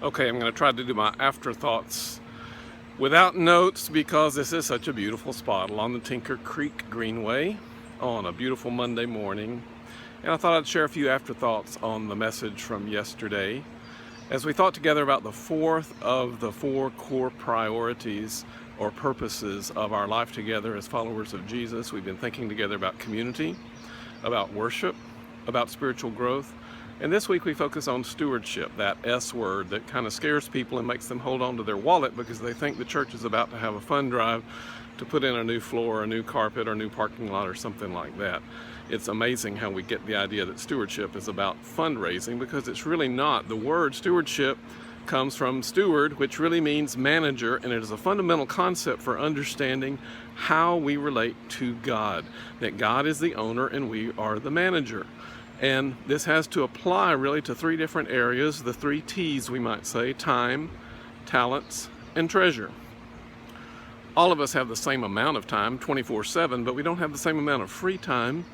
Okay, I'm going to try to do my afterthoughts without notes because this is such a beautiful spot along the Tinker Creek Greenway on a beautiful Monday morning. And I thought I'd share a few afterthoughts on the message from yesterday. As we thought together about the fourth of the four core priorities or purposes of our life together as followers of Jesus, we've been thinking together about community, about worship, about spiritual growth. And this week we focus on stewardship, that S word that kind of scares people and makes them hold on to their wallet because they think the church is about to have a fund drive to put in a new floor, a new carpet, or a new parking lot or something like that. It's amazing how we get the idea that stewardship is about fundraising because it's really not. The word stewardship comes from steward, which really means manager, and it is a fundamental concept for understanding how we relate to God, that God is the owner and we are the manager. And this has to apply really to three different areas, the three T's we might say: time, talents, and treasure. All of us have the same amount of time, 24/7, but we don't have the same amount of free time.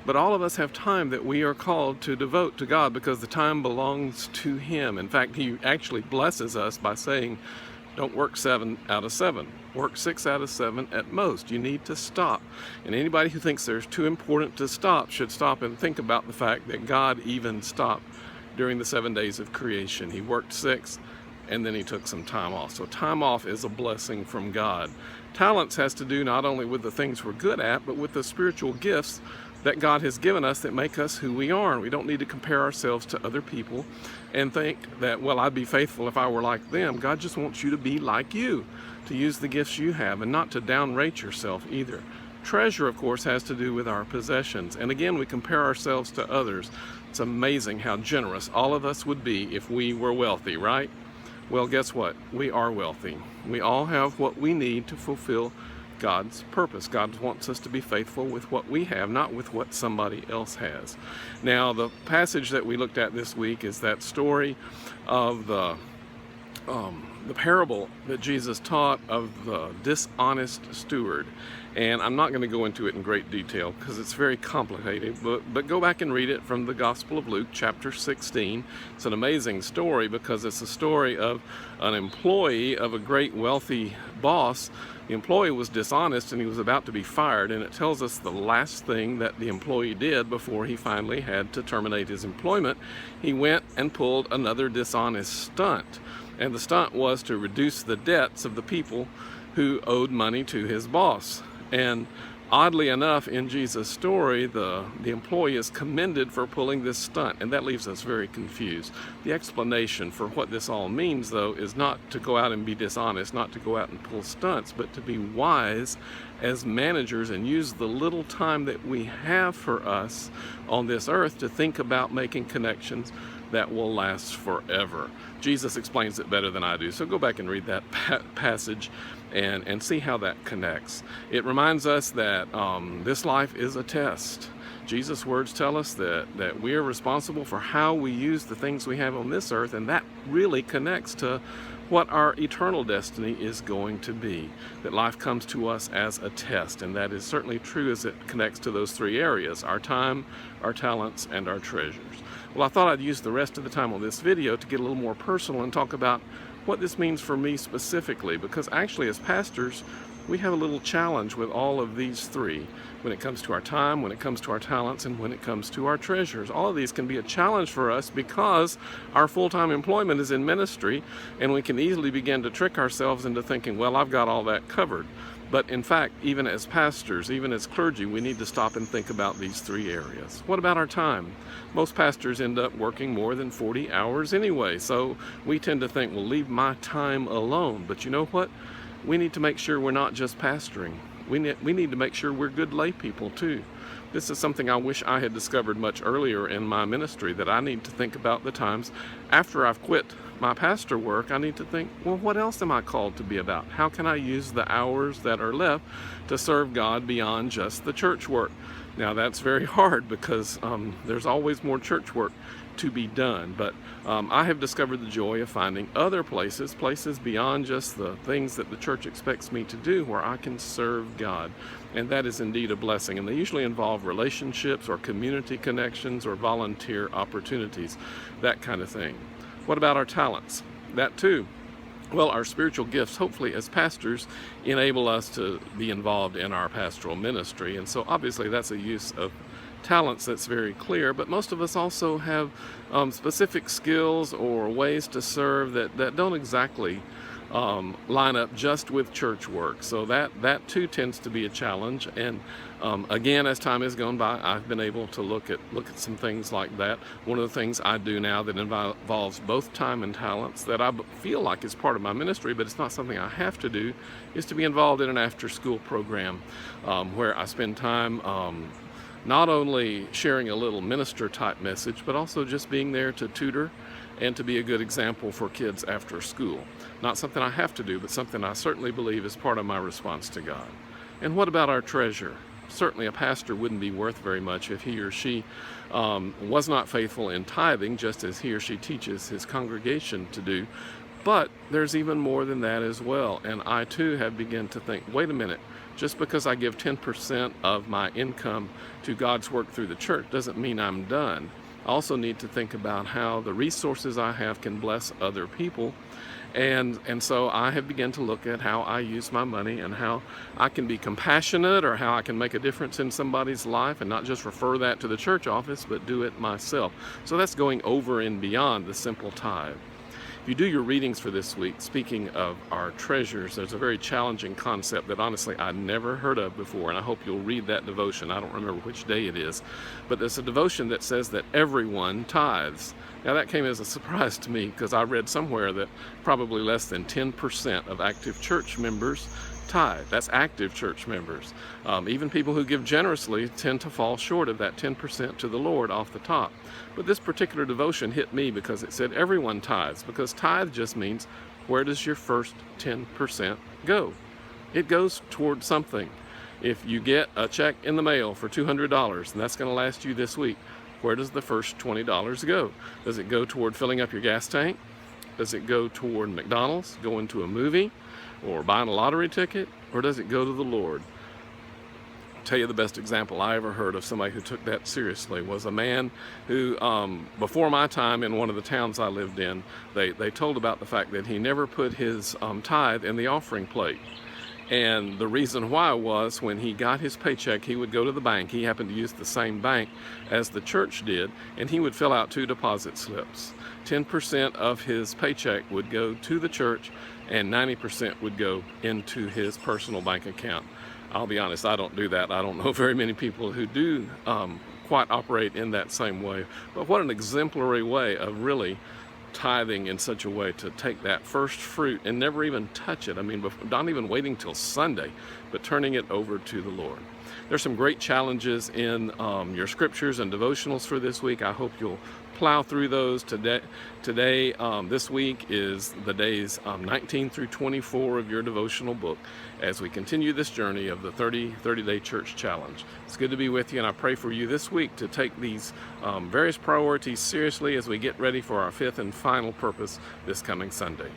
But all of us have time that we are called to devote to God because the time belongs to Him. In fact, He actually blesses us by saying, don't work 7 out of 7. Work 6 out of 7 at most. You need to stop. And anybody who thinks there's too important to stop should stop and think about the fact that God even stopped during the 7 days of creation. He worked 6 and then He took some time off. So time off is a blessing from God. Talents has to do not only with the things we're good at, but with the spiritual gifts that God has given us that make us who we are. And we don't need to compare ourselves to other people and think that, well, I'd be faithful if I were like them. God just wants you to be like you, to use the gifts you have and not to downrate yourself either. Treasure, of course, has to do with our possessions. And again, we compare ourselves to others. It's amazing how generous all of us would be if we were wealthy, right? Well, guess what? We are wealthy. We all have what we need to fulfill God's purpose. God wants us to be faithful with what we have, not with what somebody else has. Now, the passage that we looked at this week is that story of the parable that Jesus taught of the dishonest steward. And I'm not going to go into it in great detail because it's very complicated, but go back and read it from the Gospel of Luke, chapter 16. It's an amazing story because it's a story of an employee of a great wealthy boss. The employee was dishonest and he was about to be fired, and it tells us the last thing that the employee did before he finally had to terminate his employment. He went and pulled another dishonest stunt. And the stunt was to reduce the debts of the people who owed money to his boss. And oddly enough, in Jesus' story, the employee is commended for pulling this stunt, and that leaves us very confused. The explanation for what this all means, though, is not to go out and be dishonest, not to go out and pull stunts, but to be wise as managers and use the little time that we have for us on this earth to think about making connections that will last forever. Jesus explains it better than I do, so go back and read that passage and see how that connects. It reminds us that this life is a test. Jesus' words tell us that we are responsible for how we use the things we have on this earth, and that really connects to what our eternal destiny is going to be. That life comes to us as a test, and that is certainly true as it connects to those three areas: our time, our talents, and our treasures. Well, I thought I'd use the rest of the time on this video to get a little more personal and talk about what this means for me specifically, because actually as pastors, we have a little challenge with all of these three when it comes to our time, when it comes to our talents, and when it comes to our treasures. All of these can be a challenge for us because our full-time employment is in ministry, and we can easily begin to trick ourselves into thinking, well, I've got all that covered. But in fact, even as pastors, even as clergy, we need to stop and think about these three areas. What about our time? Most pastors end up working more than 40 hours anyway, so we tend to think, well, leave my time alone. But you know what? We need to make sure we're not just pastoring. We need to make sure we're good lay people too. This is something I wish I had discovered much earlier in my ministry, that I need to think about the times after I've quit my pastor work. I need to think, well, what else am I called to be about? How can I use the hours that are left to serve God beyond just the church work? Now, that's very hard because there's always more church work to be done, but I have discovered the joy of finding other places beyond just the things that the church expects me to do, where I can serve God, and that is indeed a blessing. And they usually involve relationships or community connections or volunteer opportunities, that kind of thing. What about our talents? that too. Well, our spiritual gifts, hopefully as pastors, enable us to be involved in our pastoral ministry. And so obviously that's a use of talents that's very clear, but most of us also have specific skills or ways to serve that don't exactly line up just with church work. So that too tends to be a challenge. And again, as time has gone by, I've been able to look at some things like that. One of the things I do now that involves both time and talents that I feel like is part of my ministry, but it's not something I have to do, is to be involved in an after-school program where I spend time not only sharing a little minister type message, but also just being there to tutor and to be a good example for kids after school. Not something I have to do, but something I certainly believe is part of my response to God. And what about our treasure? Certainly a pastor wouldn't be worth very much if he or she was not faithful in tithing, just as he or she teaches his congregation to do. But there's even more than that as well. And I too have begun to think, wait a minute, just because I give 10% of my income to God's work through the church doesn't mean I'm done. I also need to think about how the resources I have can bless other people. And so I have begun to look at how I use my money and how I can be compassionate, or how I can make a difference in somebody's life and not just refer that to the church office, but do it myself. So that's going over and beyond the simple tithe. If you do your readings for this week, speaking of our treasures, there's a very challenging concept that honestly I'd never heard of before, and I hope you'll read that devotion. I don't remember which day it is, but there's a devotion that says that everyone tithes. Now that came as a surprise to me, because I read somewhere that probably less than 10% of active church members tithe. That's active church members. Even people who give generously tend to fall short of that 10% to the Lord off the top. But this particular devotion hit me because it said everyone tithes, because tithe just means, where does your first 10% go? It goes toward something. If you get a check in the mail for $200 and that's going to last you this week, where does the first $20 go? Does it go toward filling up your gas tank? Does it go toward McDonald's, going to a movie, or buying a lottery ticket? Or does it go to the Lord? I'll tell you the best example I ever heard of somebody who took that seriously was a man who, before my time in one of the towns I lived in, they told about the fact that he never put his tithe in the offering plate. And the reason why was, when he got his paycheck, he would go to the bank. He happened to use the same bank as the church did, and he would fill out 2 deposit slips. 10% of his paycheck would go to the church, and 90% would go into his personal bank account. I'll be honest, I don't do that. I don't know very many people who do quite operate in that same way. But what an exemplary way of really tithing in such a way to take that first fruit and never even touch it. I mean, not even waiting till Sunday, but turning it over to the Lord. There's some great challenges in your scriptures and devotionals for this week. I hope you'll plow through those today. This week is the days 19 through 24 of your devotional book as we continue this journey of the 30-day church challenge. It's good to be with you, and I pray for you this week to take these various priorities seriously as we get ready for our 5th and final purpose this coming Sunday.